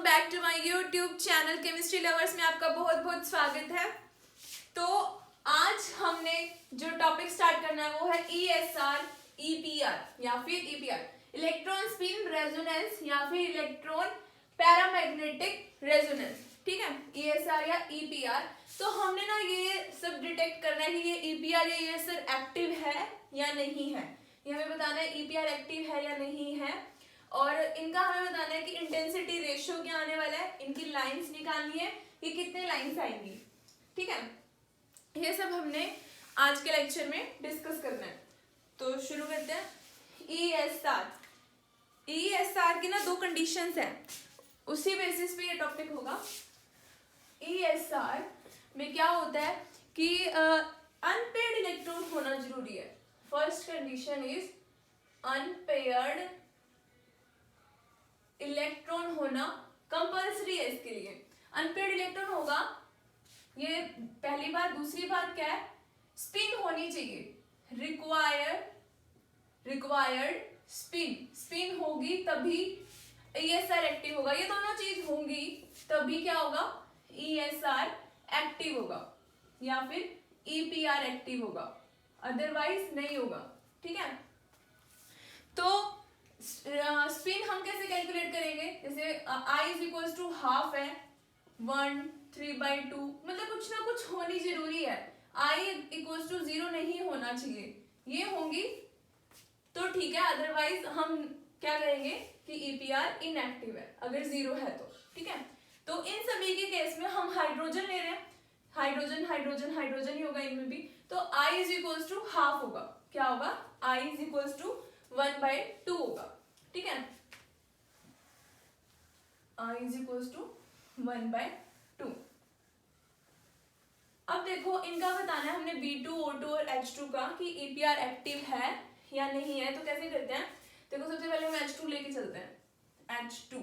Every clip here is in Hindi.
Back to my YouTube channel chemistry lovers में आपका बहुत बहुत स्वागत है। तो आज हमने जो टॉपिक स्टार्ट करना है वो है ESR EPR या फिर EPR, इलेक्ट्रॉन स्पिन रेजोनेंस या फिर इलेक्ट्रॉन पैरामैग्नेटिक रेजोनेंस। ठीक है, ESR या EPR। तो हमने ना ये सब डिटेक्ट करना है कि ये EPR या ESR एक्टिव है या नहीं है। ये हमें बताना है EPR एक्टिव है या नहीं है, और इनका हमें बताना है कि इंटेंसिटी रेशियो क्या आने वाला है, इनकी लाइंस निकालनी है कि कितने लाइंस आएंगी। ठीक है, ये सब हमने आज के लेक्चर में डिस्कस करना है। तो शुरू करते हैं। ESR की ना दो कंडीशंस हैं, उसी बेसिस पे ये टॉपिक होगा। ESR में क्या होता है कि अनपेयर्ड इलेक्ट्रॉन होना जरूरी है। First condition is unpaired electron होना कंपल्सरी है। इसके लिए अनपेयर्ड इलेक्ट्रॉन होगा, ये पहली बात। दूसरी बात क्या है, स्पिन होनी चाहिए। रिक्वायर्ड स्पिन होगी तभी ESR एक्टिव होगा। ये दोनों चीज होंगी तभी क्या होगा, ESR एक्टिव होगा या फिर EPR एक्टिव होगा, अदरवाइज नहीं होगा। ठीक है, तो स्पिन हम कैसे कैलकुलेट करेंगे, जैसे I is equal to half है 1 3/2, मतलब कुछ ना कुछ होनी जरूरी है। I इक्वल टू 0 नहीं होना चाहिए, ये होंगी तो ठीक है, अदरवाइज हम क्या करेंगे कि EPR इनएक्टिव है अगर 0 है तो। ठीक है, तो इन सभी के केस में हम हाइड्रोजन ले रहे हैं, हाइड्रोजन हाइड्रोजन हाइड्रोजन ही होगा इनमें भी, तो I is equal to half होगा। क्या होगा, I इज इक्वल टू 1/2 होगा। ठीक है, I इज इक्वल टू 1/2। अब देखो इनका बताना है हमने B2O2 और H2 का कि EPR एक्टिव है या नहीं है। तो कैसे करते हैं, देखो सबसे पहले हम H2 लेके चलते हैं। H2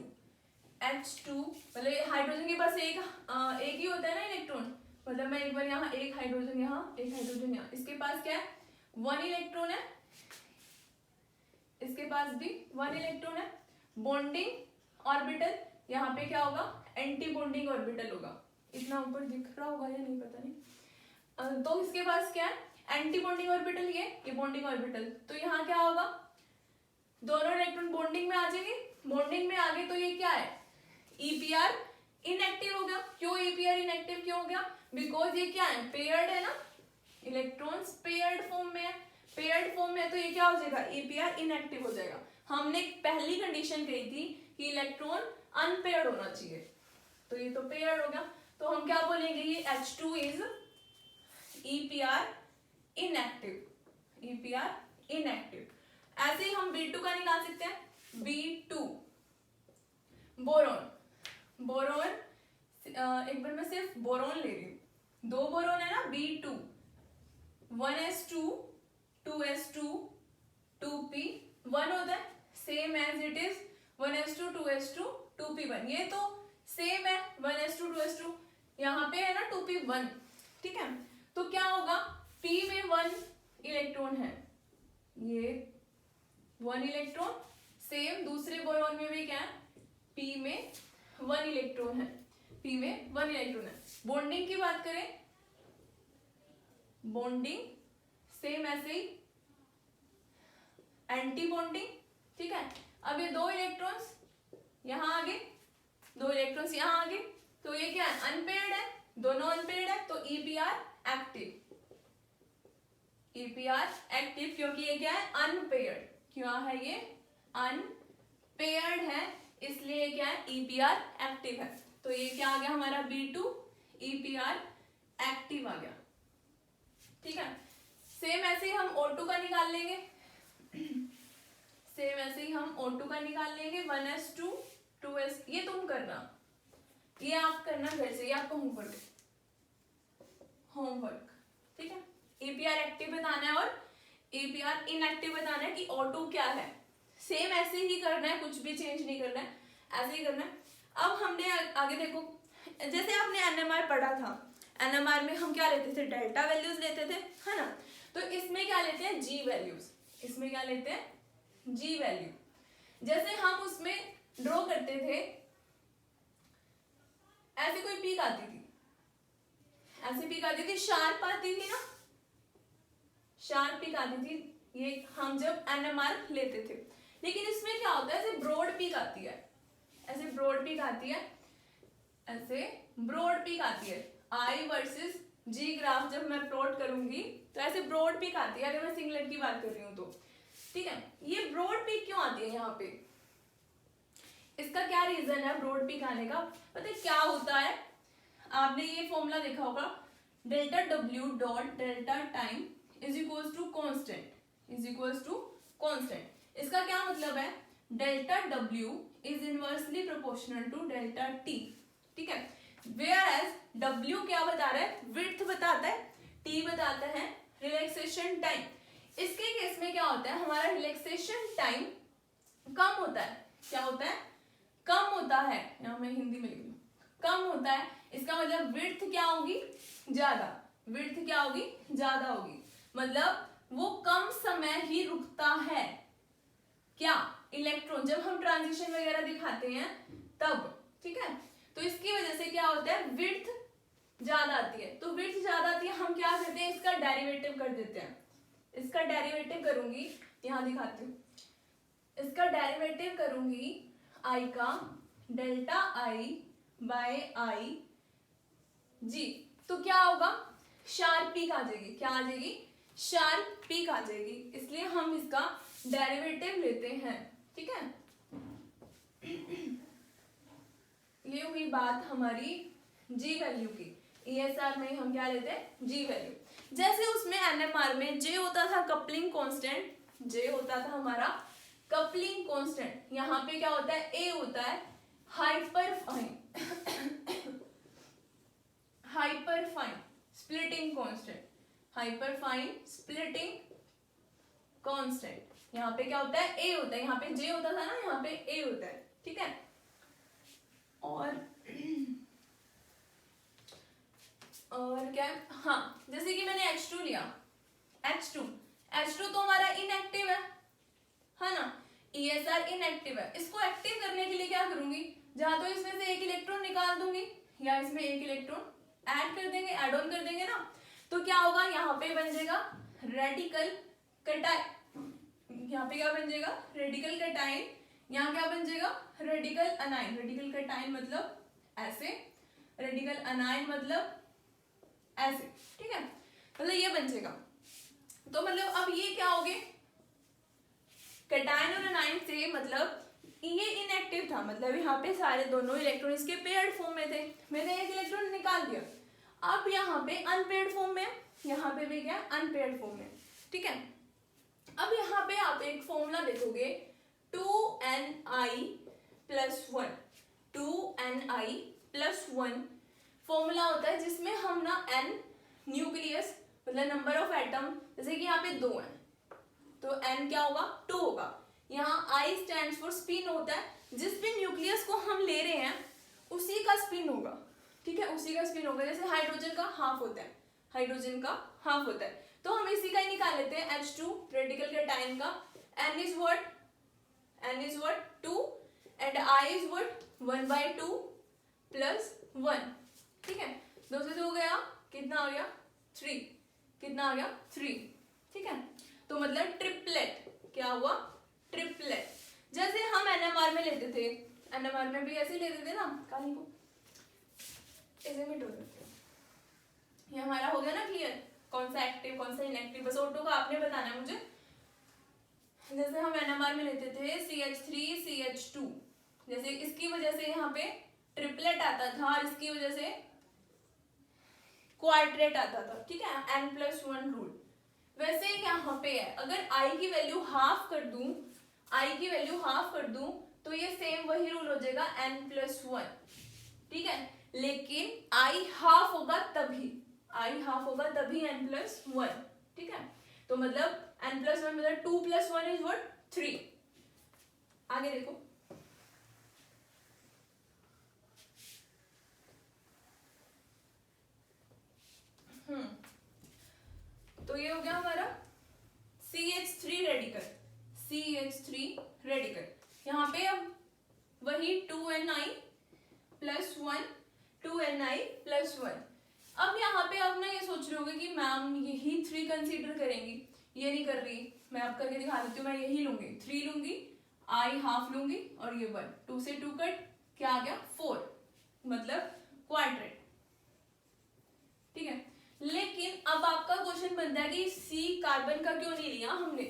मतलब हाइड्रोजन के पास एक ही होता है ना इलेक्ट्रॉन, मतलब मैं एक बार यहाँ एक हाइड्रोजन यहाँ एक हाइड्रोजन यहाँ, इसके पास क्या है 1 इलेक्ट्रॉन है, इसके पास भी 1 इलेक्ट्रॉन है। बॉन्डिंग ऑर्बिटल यहाँ पे क्या होगा, एंटी बॉन्डिंग ऑर्बिटल होगा। इतना ऊपर दिख रहा होगा या नहीं पता नहीं। तो इसके पास क्या है, एंटी बॉन्डिंग ऑर्बिटल, ये बॉन्डिंग ऑर्बिटल। तो यहाँ क्या होगा, दोनों इलेक्ट्रॉन बॉन्डिंग में आ जाएंगे। बॉन्डिंग में आ गए तो ये क्या है, EPR इनएक्टिव हो गया। क्यों EPR इनएक्टिव क्यों हो गया, बिकॉज ये क्या है, पेयर्ड है ना, इलेक्ट्रॉन्स पेयर्ड फॉर्म में है। पेयर्ड फॉर्म में तो ये क्या हो जाएगा, EPR इनएक्टिव हो जाएगा। हमने पहली कंडीशन कही थी कि इलेक्ट्रॉन अनपेयर्ड होना चाहिए, तो ये तो पेयर्ड हो गया। तो हम क्या बोलेंगे, ये H2 इज EPR इनएक्टिव। ऐसे ही हम B2 का निकाल सकते हैं। B2 बोरोन एक बार मैं सिर्फ बोरोन ले रही हूँ, 2 बोरोन है ना, B2 1s2 2s2 2p 1 होता है, same as it is 1s2 2s2 2p1। ये तो सेम है 1s2 2s2, यहाँ पे है ना 2p1। ठीक है, तो क्या होगा, p में 1 इलेक्ट्रॉन है, ये 1 इलेक्ट्रॉन। सेम दूसरे बोरोन में भी क्या है, p में 1 इलेक्ट्रॉन है, बॉन्डिंग की बात करें, बॉन्डिंग सेम ऐसे ही एंटी बॉन्डिंग। ठीक है, अब ये 2 इलेक्ट्रॉन्स यहां आ गए, 2 इलेक्ट्रॉन्स यहां आ गए, तो ये क्या है, अनपेयर्ड है, दोनों अनपेयर्ड है, तो EPR एक्टिव क्योंकि ये क्या है, अनपेयर्ड। क्या है, ये अनपेयर्ड है, इसलिए क्या है, EPR एक्टिव है। तो ये क्या आ गया हमारा, B2 EPR एक्टिव आ गया। ठीक है, सेम ऐसे ही हम O2 का निकाल लेंगे। 1s2 2s, ये तुम करना, ये आप करना घर से, ये आपका होमवर्क। ठीक है, EPR एक्टिव बताना है और EPR इनएक्टिव बताना है कि O2 क्या है। सेम ऐसे ही करना है, कुछ भी चेंज नहीं करना है, ऐसे ही करना है। अब हमने आगे देखो, जैसे आपने NMR पढ़ा था, NMR में हम क्या लेते थे, डेल्टा वैल्यूज लेते थे, है ना। तो इसमें क्या लेते हैं, G वैल्यूज। इसमें क्या लेते हैं, G वैल्यू। जैसे हम उसमें ड्रॉ करते थे ऐसे कोई पीक आती थी, ऐसे पीक आती थी, शार्प आती थी ना, शार्प पीक आती थी ये हम जब एनएमआर लेते थे। लेकिन इसमें क्या होता है, ऐसे ब्रॉड पीक आती है, ऐसे ब्रॉड पीक आती है, ऐसे ब्रॉड पीक आती है। आई वर्सेस जी ग्राफ जब मैं प्लॉट करूंगी तो ऐसे ब्रॉड पीक आती है, अगर मैं सिंगलेट की बात कर रही हूँ तो, ठीक है। ये ब्रॉड पीक क्यों आती है यहाँ पे, इसका क्या रीजन है ब्रॉड पीक आने का, पता है क्या होता है, आपने ये फॉर्मूला देखा होगा, delta W dot delta time is equals to constant, is equals to constant. इसका क्या मतलब है, delta W is inversely proportional to delta T, ठीक है। Whereas W क्या बता रहा है, विड्थ बताता है, T बताता है रिलैक्सेशन टाइम। इसके केस में क्या होता है, हमारा रिलैक्सेशन टाइम कम होता है, क्या होता है, कम होता है, यहाँ मैं हिंदी में लिख लूं, कम होता है। इसका मतलब विड्थ क्या होगी, ज्यादा, विड्थ क्या होगी, ज्यादा होगी, मतलब वो कम समय ही रुकता है, क्या, इलेक्ट्रॉन, जब हम ट्रांजिशन वगैरह दिखाते हैं तब, ठीक है। तो इसकी वजह से क्या होता है, विड्थ ज्यादा आती है, तो विड्थ ज्यादा आती है, हम क्या करते हैं, इसका डेरिवेटिव कर देते हैं, इसका डेरिवेटिव करूंगी, यहां दिखाती हूँ, इसका डेरिवेटिव करूंगी आई का, डेल्टा आई बाय आई जी, तो क्या होगा, शार्प पीक आ जाएगी, क्या आ जाएगी, शार्प पीक आ जाएगी, इसलिए हम इसका डेरिवेटिव लेते हैं, ठीक है। ये हुई बात हमारी जी वैल्यू की, ईएसआर में हम क्या लेते हैं, जी वैल्यू। जैसे उसमें एनएमआर में जे होता था कपलिंग कांस्टेंट, जे होता था हमारा कपलिंग कांस्टेंट, यहाँ पे क्या होता है, ए होता है hyperfine, hyperfine splitting constant, hyperfine splitting constant. यहाँ पे क्या होता है, ए होता है, यहाँ पे जे होता था ना, यहाँ पे ए होता है, ठीक है। और क्या, हाँ, जैसे कि मैंने H2 लिया, H2 तो हमारा इनएक्टिव है ना, ESR इनएक्टिव है, इसको एक्टिव करने के लिए क्या करूंगी, जहां तो इसमें से एक इलेक्ट्रॉन निकाल दूंगी या इसमें एक इलेक्ट्रॉन ऐड कर देंगे, एड ऑन कर देंगे ना, तो क्या होगा, यहाँ पे बन जाएगा रेडिकल कटाइन, यहाँ पे क्या बन जाएगा, रेडिकल कटाइन, यहाँ क्या बन जाएगा, रेडिकल अनाइन, रेडिकल कटाइन मतलब ऐसे, रेडिकल अनाइन मतलब ऐसे, ठीक है, मतलब ये बन जाएगा। तो मतलब अब ये क्या हो गए, कटाइन और अनाइन से, मतलब ये इनएक्टिव था, मतलब यहाँ पे सारे दोनों इलेक्ट्रॉन इसके पेयर्ड फॉर्म में थे, मैंने एक इलेक्ट्रॉन निकाल दिया, अब यहाँ पे अनपेयर्ड फॉर्म में, यहाँ पे भी क्या, अनपेयर्ड फॉर्म में, ठीक है। अब यहाँ पे आप एक फॉर्मूला देखोगे, 2ni plus 1, 2ni plus 1 formula होता है, जिसमें हम ना n न्यूक्लियस मतलब नंबर ऑफ एटम, जैसे कि यहाँ पे 2 है तो n क्या होगा, 2 होगा। यहाँ I स्टैंड्स फॉर स्पिन होता है, जिस भी न्यूक्लियस को हम ले रहे हैं उसी का स्पिन होगा, ठीक है, उसी का स्पिन होगा। जैसे हाइड्रोजन का हाफ होता है, हाइड्रोजन का हाफ होता है, तो हम इसी का ही निकाल लेते हैं, H2 रेडिकल कटाइन का, n is what 2 and I is what 1/2 plus 1, ठीक है, 2 से 2 हो गया, कितना हो गया 3, कितना आ गया 3, ठीक है। तो मतलब ट्रिपलेट, क्या हुआ, ट्रिपलेट। जैसे हम एनएमआर में लेते थे, एनएमआर में भी ऐसे लेते थे ना, कहानी को ऐसे मिट हो जाते, ये हमारा हो गया ना क्लियर, कौन सा एक्टिव कौन सा इनएक्टिव, बस ऑटो का आपने बताना है मुझे। जैसे हम एनएमआर में लेते थे CH3 CH2, जैसे इसकी वजह से यहाँ पे ट्रिपलेट आता था और इसकी वजह से क्वाड्रेट आता था, ठीक है, n+1 रूल। वैसे ही यहाँ पे है, अगर I की वैल्यू हाफ कर दूं, I की वैल्यू हाफ कर दूं तो ये सेम वही रूल हो जाएगा n+1, ठीक है, लेकिन I हाफ होगा तभी, I हाफ होगा तभी n+1, ठीक है। तो मतलब n+1 मतलब 2 + 1 इज व्हाट 3। आगे देखो, तो ये हो गया हमारा CH3 रेडिकल, CH3 रेडिकल। यहाँ पे अब वही 2ni + 1 2ni+1। अब यहाँ पे आप ना ये सोच रहे होगे कि मैम यही 3 कंसीडर करेंगी, ये नहीं कर रही। मैं आप करके दिखा देती हूँ। मैं यही लूंगी, 3 लूंगी, i हाफ लूंगी और ये 1, 2 से 2 कट, क्या आ गया 4, मतलब क्वाड्रेट। ठीक है, लेकिन अब आपका क्वेश्चन बनता है कि सी कार्बन का क्यों नहीं लिया हमने,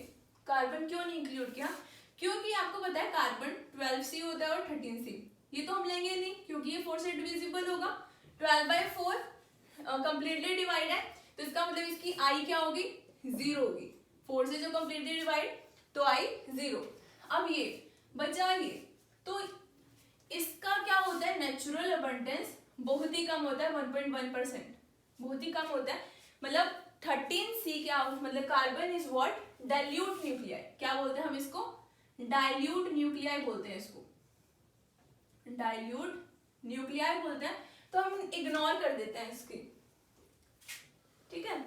कार्बन क्यों नहीं इंक्लूड किया? क्योंकि आपको पता है कार्बन 12C होता है और 13C, ये तो हम लेंगे नहीं क्योंकि ये 4 से डिविजिबल होगा। 12/4 कंप्लीटली डिवाइड है, तो इसका मतलब इसकी आई क्या होगी, 0 होगी। 4 से जो कंप्लीटली डिवाइड, तो आई 0। अब ये बचा ये, तो इसका क्या होता है, नेचुरल अबंडेंस बहुत ही कम होता है, 1.1%, बहुत ही कम होता है। मतलब 13C क्या मतलब carbon is what, dilute nuclei. क्या बोलते हैं हम इसको, डाइल्यूट न्यूक्लियाई बोलते हैं इसको, डाइल्यूट न्यूक्लियाई बोलते हैं। तो हम इग्नोर कर देते हैं इसकी, ठीक है,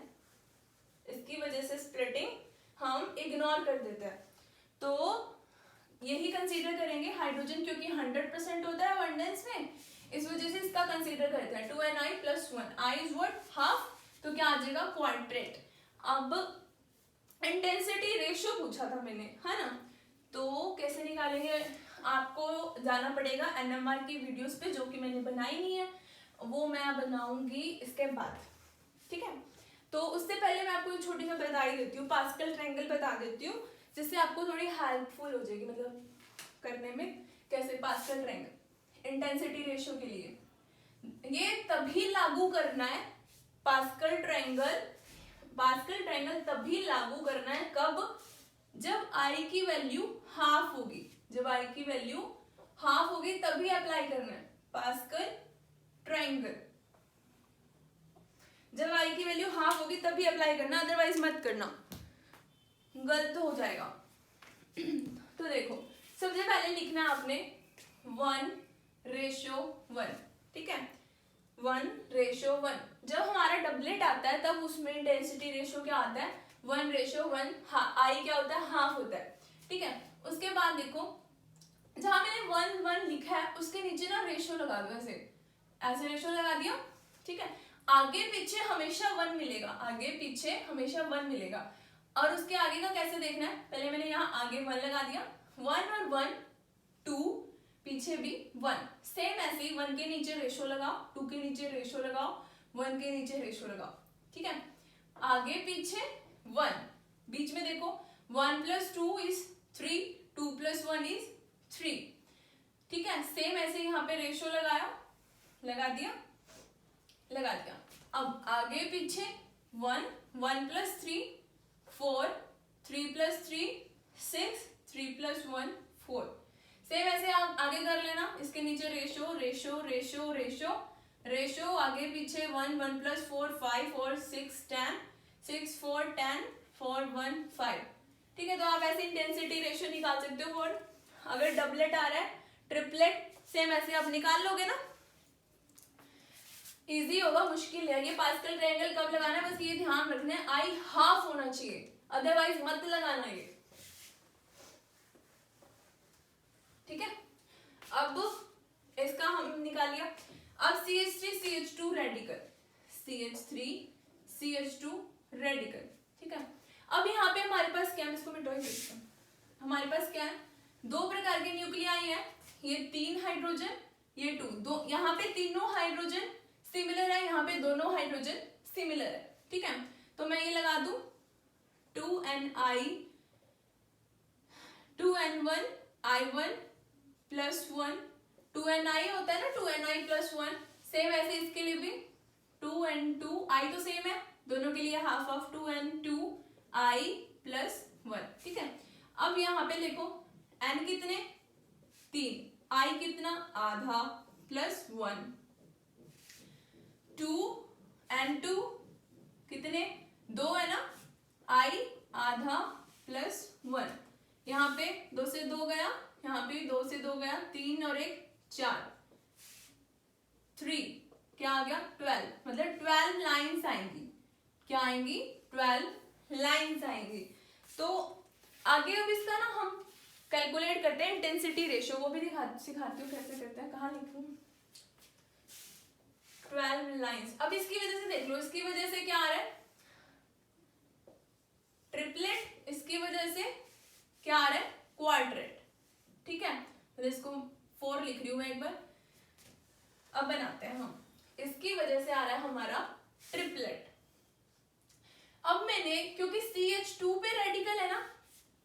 इसकी वजह से स्प्लिटिंग हम इग्नोर कर देते हैं। तो यही कंसीडर करेंगे हाइड्रोजन, क्योंकि 100% होता है अबंडेंस में, इस वजह से इसका कंसीडर करते हैं। 2ni+1, i is what, half, तो क्या आ जाएगा क्वाड्रेट। अब इंटेंसिटी रेशियो पूछा था मैंने, है ना, तो कैसे निकालेंगे, आपको जाना पड़ेगा NMR की वीडियोस पे, जो कि मैंने बनाई नहीं है, वो मैं बनाऊंगी इसके बाद। ठीक है, तो उससे पहले मैं आपको एक छोटी सी बता ही देती हूँ, पास्कल ट्रायंगल बता देती हूँ, जिससे आपको थोड़ी हेल्पफुल हो जाएगी, मतलब करने में कैसे पास्कल ट्रायंगल इंटेंसिटी रेशियो के लिए। ये तभी लागू करना है पास्कल ट्रायंगल, पास्कल ट्रायंगल तभी लागू करना है कब, जब आई की वैल्यू हाफ होगी, जब आई की वैल्यू हाफ होगी तभी अप्लाई करना है पास्कल ट्रायंगल। जब आई की वैल्यू हाफ होगी तभी अप्लाई करना, अदरवाइज मत करना, गलत हो जाएगा। तो देखो, सबसे पहले लिखना है आपने 1:1, ठीक है, 1:1। जब हमारा डबलेट आता है तब उसमें इंटेंसिटी रेशियो क्या आता है, 1:1, आई क्या होता है, हाफ होता है। ठीक है, उसके बाद देखो जहां मैंने 1:1 लिखा है उसके नीचे ना रेशियो लगा दो, ऐसे रेशियो लगा दिया। ठीक है, आगे पीछे हमेशा 1 मिलेगा, आगे पीछे हमेशा 1 मिलेगा। और उसके आगे का कैसे देखना है, पहले मैंने यहाँ आगे 1 लगा दिया, 1 और 1 2, पीछे भी 1, सेम ऐसे ही 1 के नीचे रेशियो लगाओ, 2 के नीचे रेशियो लगाओ, 1 के नीचे रेशियो लगाओ। ठीक है, आगे पीछे 1, बीच में देखो 1 + 2 = 3, 2 + 1 = 3। ठीक है, सेम ऐसे यहाँ पे रेशियो लगाया, लगा दिया, लगा दिया। अब आगे पीछे 1, 1 + 3 4, 3 + 3 6, 3 + 1 4। सेम ऐसे आप आगे कर लेना, इसके नीचे ratio ratio ratio ratio ratio, आगे पीछे 1, 1 + 4 5, 4 6 10, 6 4 10, 4 1 5। ठीक है, तो आप ऐसे इंटेंसिटी रेशियो निकाल सकते हो। और अगर डबलेट आ रहा है, ट्रिपलेट, सेम ऐसे आप निकाल लोगे ना, इजी होगा, मुश्किल है। ये पास्कल ट्रायंगल कब लगाना है, बस ये ध्यान रखना है, आई हाफ होना चाहिए, अदरवाइज मत लगाना ये। ठीक है, अब इसका हम निकाल लिया। अब CH3CH2 रेडिकल, CH3CH2 रेडिकल। ठीक है, अब यहाँ पे हमारे पास क्या है, इसको मिटाओ, हमारे पास क्या है, 2 प्रकार के न्यूक्लियाई है, ये 3 हाइड्रोजन, ये 2, दो यहाँ पे तीनों हाइड्रोजन सिमिलर है, यहाँ पे दोनों हाइड्रोजन सिमिलर है। ठीक है, तो मैं ये लगा दूं 2ni 2n1 i1 + 1, 2ni होता है ना, 2ni + 1, सेम ऐसे इसके लिए भी 2n2, i तो सेम है दोनों के लिए, हाफ ऑफ 2n2 i + 1। ठीक है, अब यहाँ पे देखो n कितने, 3, i कितना, आधा + 1, 2n2 कितने, 2 है ना, i आधा + 1, यहाँ पे 2 से 2 गया, यहाँ पे 2 से 2 गया, 3 और 1 4, 3, क्या आ गया 12, मतलब 12 लाइंस आएंगी, क्या आएंगी 12 लाइंस आएंगी। तो आगे अब इसका ना हम कैलकुलेट करते हैं इंटेंसिटी रेशियो, वो भी सिखाती हूँ कैसे करते हैं, कहाँ लिखूं, 12 लाइंस। अब इसकी वजह से देख लो, इसकी वजह से क्या आ रहा है, ट्रिपलेट, इसकी वजह से क्या आ रहा है, क्वाड्रेट। ठीक है, तो इसको 4 लिख रही हूं मैं एक बार। अब बनाते हैं हम, इसकी वजह से आ रहा है हमारा ट्रिपलेट। अब मैंने, क्योंकि CH2 पे रेडिकल है ना,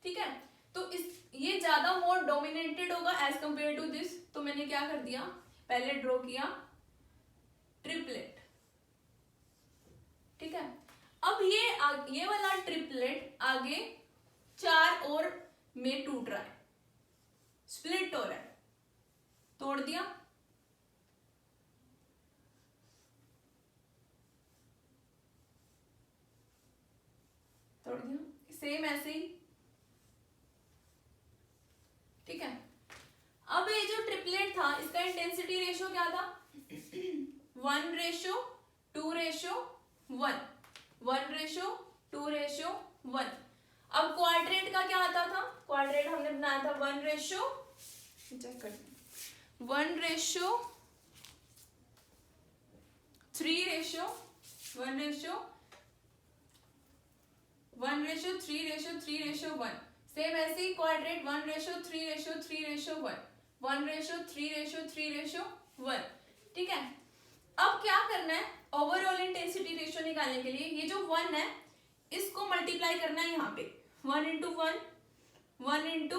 ठीक है, तो इस ये ज्यादा मोर डोमिनेटेड होगा एज कंपेयर टू दिस, तो मैंने क्या कर दिया, पहले ड्रॉ किया ट्रिपलेट। ठीक है, अब ये वाला ट्रिपलेट आगे 4 और में टूट रहा है, स्प्लिट हो रहा है, तोड़ दिया, तोड़ दिया, सेम ऐसे ही। ठीक है, अब ये जो ट्रिपलेट था इसका इंटेंसिटी रेशियो क्या था, 1:2:1, 1:2:1। अब क्वाड्रेट का क्या आता था, क्वाड्रेट हमने बनाया था 1:, चेक करते हैं, 1:3:1:3:1। सेम ऐसे ही क्वाड्रेट 1:3:3:1, 1:3:3:1। ठीक है, अब क्या करना है, ओवरऑल इंटेंसिटी रेशियो निकालने के लिए ये जो 1 है इसको मल्टीप्लाई करना है यहाँ पे, 1 × 1, 1 ×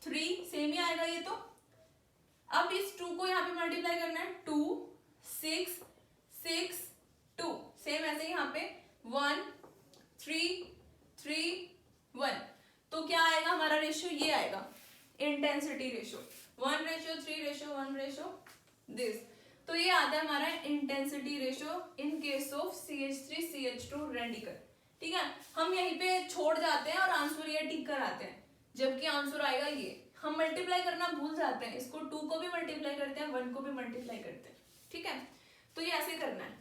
3, सेम ही आएगा ये तो। अब इस 2 को यहाँ पे मल्टीप्लाई करना है, 2 6 6 2, सेम ऐसे ही यहाँ पे 1 3 3 1। तो क्या आएगा हमारा रेशियो, ये आएगा इंटेंसिटी रेशियो, 1:3:1 दिस। तो ये आता है हमारा intensity ratio in case of CH3CH2 radical. ठीक है, हम यहीं पे छोड़ जाते हैं और आंसर ये टिक कर आते हैं, जबकि आंसर आएगा ये। हम मल्टीप्लाई करना भूल जाते हैं, इसको 2 को भी मल्टीप्लाई करते हैं, 1 को भी मल्टीप्लाई करते हैं। ठीक है, तो ये ऐसे करना है।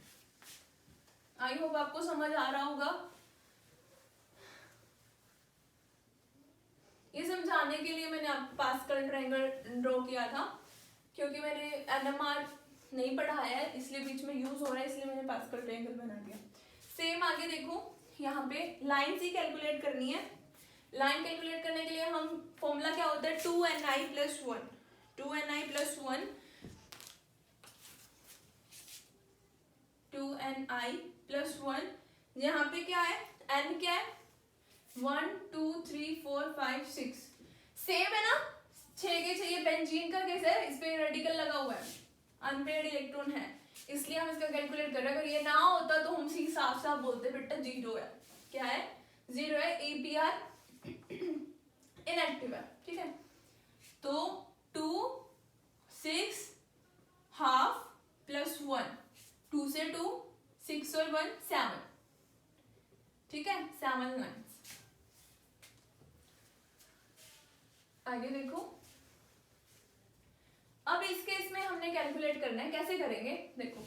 आई होप आपको समझ आ रहा होगा। ये समझाने के लिए मैंने पास्कल ट्रायंगल ड्रॉ किया था, क्योंकि मैंने NMR नहीं पढ़ाया है इसलिए बीच में यूज हो रहा है, इसलिए मैंने पास्कल ट्रायंगल बना दिया। सेम आगे देखो, यहाँ पे लाइंस ही कैलकुलेट करनी है। लाइन कैलकुलेट करने के लिए हम फॉर्मूला क्या होता है, 2ni+1, 2ni+1, 2ni+1। यहाँ पे क्या है, n क्या है, 1 2 3 4 5 6, सेम है ना, 6 के 6। ये बेंजीन का केस है, इस पे रेडिकल लगा हुआ है, अनपेयर्ड इलेक्ट्रॉन है, इसलिए हम इसका कैलकुलेट कर रहे हैं। अगर ये ना होता तो हम सीधे साफ साफ बोलते बेटा 0 है, क्या है, 0 है, APR इनएक्टिव है। ठीक है, तो 2 6 हाफ प्लस 1, 2 से 2 6 और 1 7। ठीक है, 7 लाइन्स। आगे देखो, अब इस केस में हमने कैलकुलेट करना है, कैसे करेंगे देखो।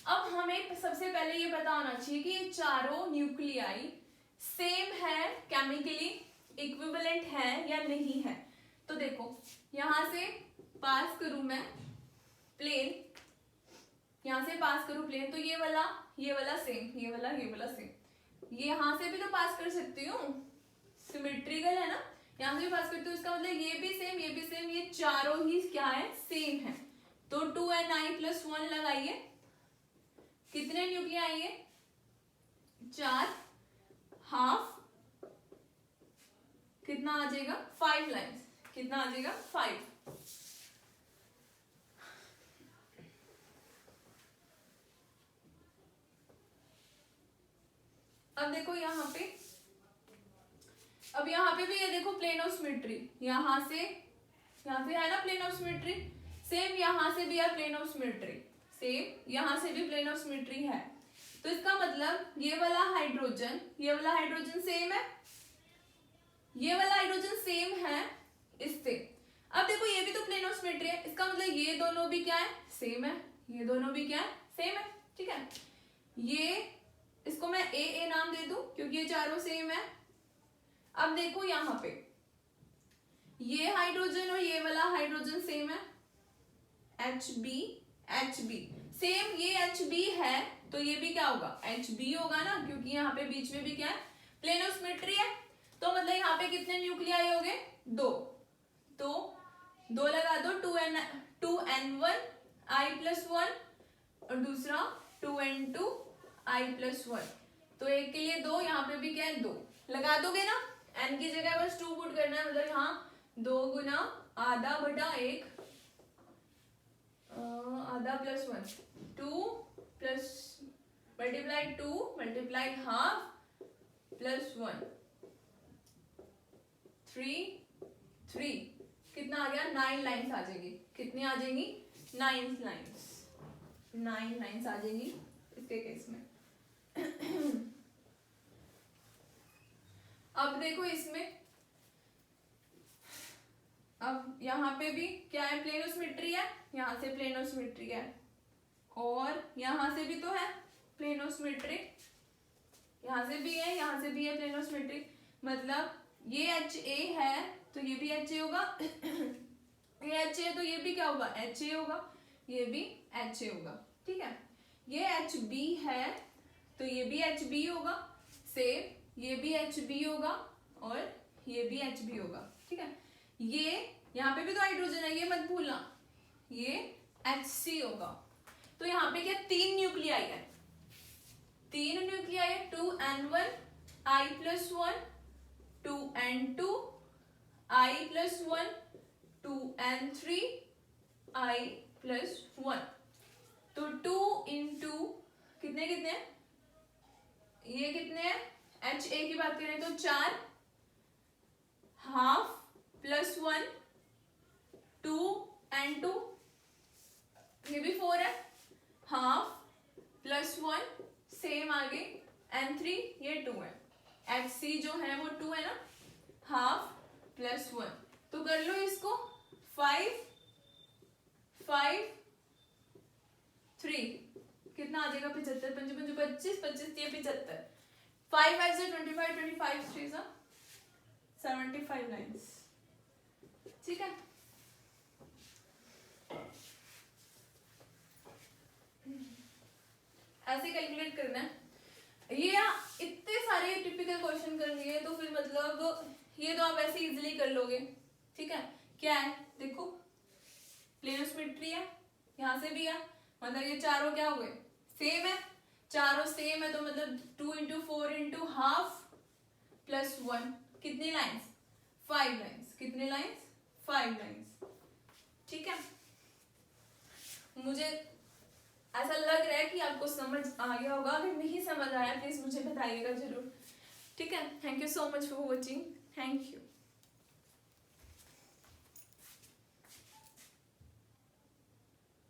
अब हमें सबसे पहले ये पता होना चाहिए कि ये चारों न्यूक्लियाई सेम है, केमिकली इक्विवेलेंट है या नहीं है। तो देखो, यहां से पास करूं मैं प्लेन, यहां से पास करूं प्लेन, तो ये वाला सेम, ये वाला सेम। ये यहां से भी तो पास कर सकती हूँ, सिमेट्रिकल है ना, यहां से भी पास करती हूँ, इसका मतलब ये भी सेम, ये भी सेम, ये चारों ही क्या है, सेम है। तो 2ni+1 लगाइए, कितने न्यूक्लियाई है, 4, हाफ कितना आ जाएगा, 5 लाइन्स, कितना आ जाएगा 5। अब देखो यहाँ पे, अब यहाँ पे भी ये देखो प्लेन ऑफ सिमेट्री, यहाँ से है ना प्लेन ऑफ सिमेट्री, सेम यहाँ से भी है प्लेन ऑफ सिमेट्री, सेम यहाँ से भी प्लेन ऑफ सिमेट्री है। तो इसका मतलब ये वाला हाइड्रोजन सेम है, ये वाला हाइड्रोजन सेम है इससे। अब देखो ये भी तो प्लेन ऑफ सिमेट्री है, इसका मतलब ये दोनों भी क्या है, सेम है, ये दोनों भी क्या है, सेम है। ठीक है, ये इसको मैं ए नाम दे दूं क्योंकि ये चारों सेम है। अब देखो यहाँ पे ये हाइड्रोजन और ये वाला हाइड्रोजन सेम है, HB सेम ये एच बी है तो ये भी क्या होगा, एच बी होगा ना, क्योंकि यहाँ पे बीच में भी क्या है, प्लेन ऑफ सिमेट्री है। तो मतलब यहाँ पे कितने न्यूक्लियाई हो गए, 2, तो 2 लगा दो, 2n1 i+1 और दूसरा 2n2 i+1, तो एक के लिए 2, यहाँ पे भी क्या है 2 लगा दोगे ना, n की जगह बस 2 पुट करना है, मतलब यहाँ 2 गुना आधा बटा 1 आधा +1 2 प्लस मल्टीप्लाई 2 मल्टीप्लाई हाफ +1 3 कितना आ गया, 9 लाइन्स आ जाएगी। कितनी आ जाएंगी, 9 लाइन्स आ जाएंगी इसके केस में। अब देखो इसमें, अब यहाँ पे भी क्या है, प्लेन ऑफ सिमेट्री है, यहाँ से प्लेन ऑफ सिमेट्री है, और यहाँ से भी तो है प्लेन ऑफ सिमेट्री, यहाँ से भी है, यहाँ से भी है प्लेन ऑफ सिमेट्री, मतलब ये एच ए है तो ये भी एच ए होगा, ये एच ए तो ये भी क्या होगा, एच ए होगा, ये भी एच ए होगा, ठीक है। ये एच बी है तो ये भी एच बी होगा, सेम ये भी एच बी होगा और ये भी एच बी होगा, ठीक है। ये यहाँ पे भी तो हाइड्रोजन है, ये मत भूलना, ये एच सी होगा। तो यहाँ पे क्या 3 न्यूक्लियाई है, 3 न्यूक्लियाई है, 2n1 i+1 2n2 i+1 2n3 i+1, तो 2 इंटू कितने कितने, ये कितने हैं, एच ए की बात करें तो 4, हाफ +1 2n2, ये भी 4 है, हाफ +1 सेम आगे n3 ये 2 है, एच सी जो है वो 2 है ना, हाफ +1, तो कर लो इसको 5 3 कितना आ जाएगा, 75 5 5 25 25 ये 75, 5 5 से 25 25 3 से 75 लाइन्स, ठीक है। ऐसे कैलकुलेट करना है ये, इतने सारे टिपिकल क्वेश्चन कर लिए तो फिर मतलब ये तो आप ऐसे इजीली कर लोगे, ठीक है। क्या है देखो, प्लेन ऑफ सिमेट्री है, यहाँ से भी है, मतलब ये चारों क्या हो गए, सेम है, चारों सेम है, तो मतलब 2 इंटू 4 इंटू हाफ +1 कितनी लाइन्स, 5 लाइन्स, कितने लाइन्स, 5 लाइन्स, ठीक है। मुझे ऐसा लग रहा है कि आपको समझ आ गया होगा, अगर नहीं समझ आया प्लीज मुझे बताइएगा जरूर, ठीक है। Thank you so much for watching, thank you.